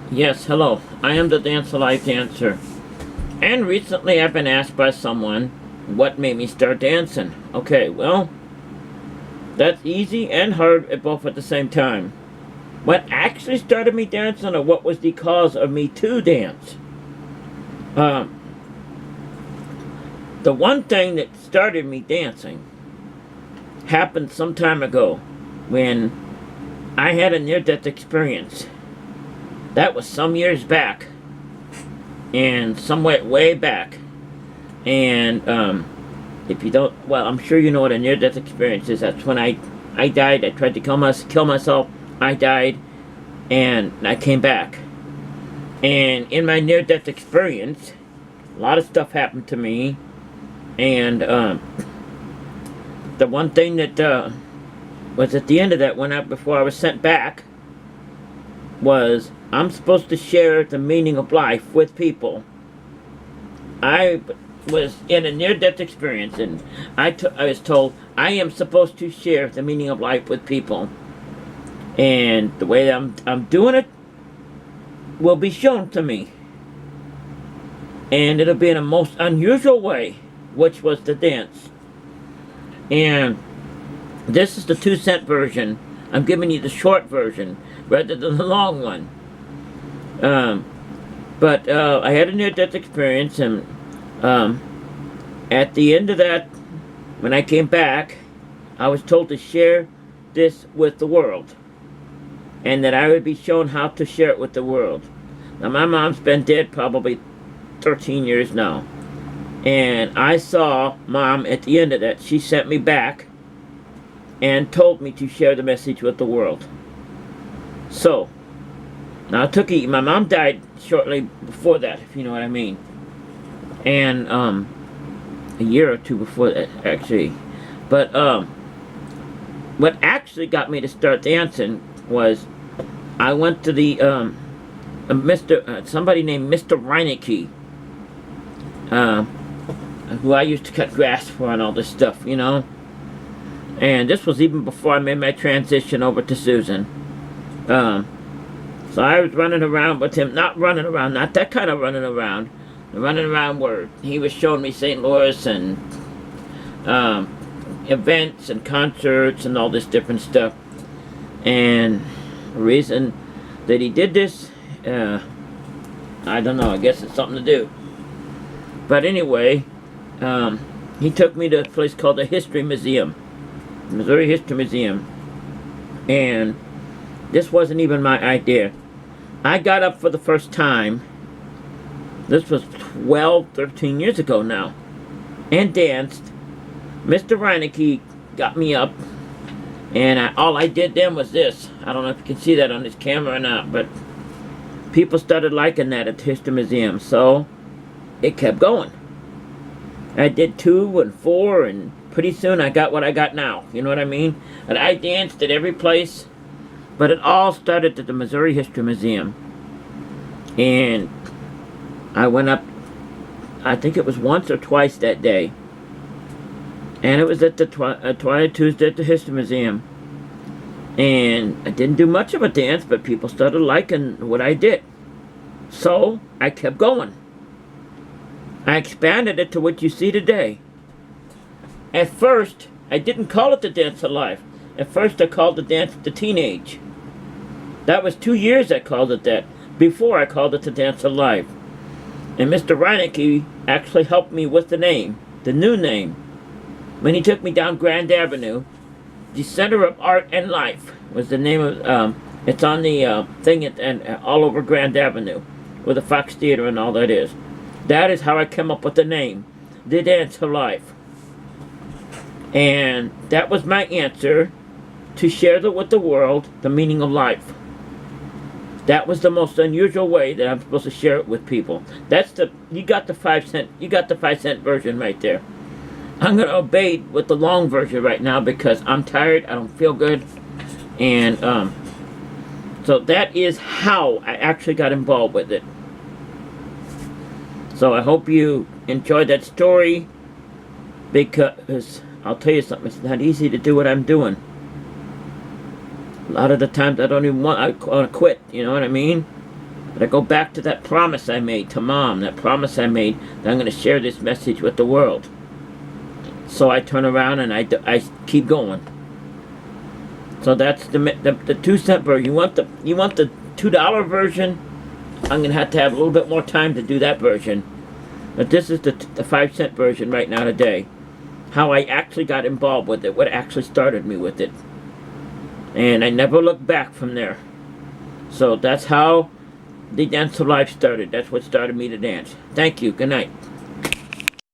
Yes, hello. I am the Dance Alive dancer. And recently I've been asked by someone what made me start dancing. Okay, well, that's easy and hard at both at the same time. What actually started me dancing, or what was the cause of me to dance? Um, the one thing that started me dancing happened some time ago when I had a near death experience. That was some years back, and somewhat way back. And if you don't, well, I'm sure you know what a near-death experience is. That's when I died. I tried to kill myself. I died, and I came back. And in my near-death experience, a lot of stuff happened to me. And the one thing that was at the end of that, before I was sent back, was I'm supposed to share the meaning of life with people. I was in a near-death experience, and I was told I am supposed to share the meaning of life with people, and the way I'm doing it will be shown to me, and it'll be in a most unusual way, which was the dance. And this is the 2-cent version. I'm giving you the short version rather than the long one. But I had a near-death experience, and at the end of that, when I came back, I was told to share this with the world, and that I would be shown how to share it with the world. Now, my mom's been dead probably 13 years now, and I saw Mom at the end of that. She sent me back and told me to share the message with the world. So, now it took my mom died shortly before that, if you know what I mean. And a year or two before that, actually. But what actually got me to start dancing was I went to the somebody named Mr. Reinecke, who I used to cut grass for and all this stuff, you know. And this was even before I made my transition over to Susan. So I was running around with him, not that kind of running around. Running around where he was showing me St. Louis and events and concerts and all this different stuff. And the reason that he did this, I don't know, I guess it's something to do. But anyway, he took me to a place called the History Museum, Missouri History Museum. And this wasn't even my idea. I got up for the first time. This was 12, 13 years ago now, and danced. Mr. Reinecke got me up, and all I did then was this. I don't know if you can see that on this camera or not, but people started liking that at the History Museum, so it kept going. I did 2 and 4, and pretty soon I got what I got now, you know what I mean? And I danced at every place, but it all started at the Missouri History Museum. And I went up, I think it was once or twice that day. And it was at the Twilight Tuesday at the History Museum. And I didn't do much of a dance, but people started liking what I did. So I kept going. I expanded it to what you see today. At first, I didn't call it the Dance of Life. At first, I called the Dance of the Teenage. That was 2 years I called it that, before I called it the Dance of Life. And Mr. Reinecke actually helped me with the name, the new name. When he took me down Grand Avenue, the Center of Art and Life was the name of, it's on the thing all over Grand Avenue, where the Fox Theater and all that is. That is how I came up with the name, the Dance of Life. And that was my answer to share with the world the meaning of life. That was the most unusual way that I'm supposed to share it with people. You got the 5-cent version right there. I'm going to obey with the long version right now because I'm tired, I don't feel good, and so that is how I actually got involved with it. So I hope you enjoyed that story, because I'll tell you something, it's not easy to do what I'm doing. A lot of the times I don't even want to quit, you know what I mean? But I go back to that promise I made to Mom, that promise I made that I'm going to share this message with the world. So I turn around and I keep going. So that's the 2-cent version. You want the $2 version? I'm going to have a little bit more time to do that version. But this is the 5-cent version right now today. How I actually got involved with it, what actually started me with it. And I never looked back from there. So that's how the Dance of Life started. That's what started me to dance. Thank you. Good night.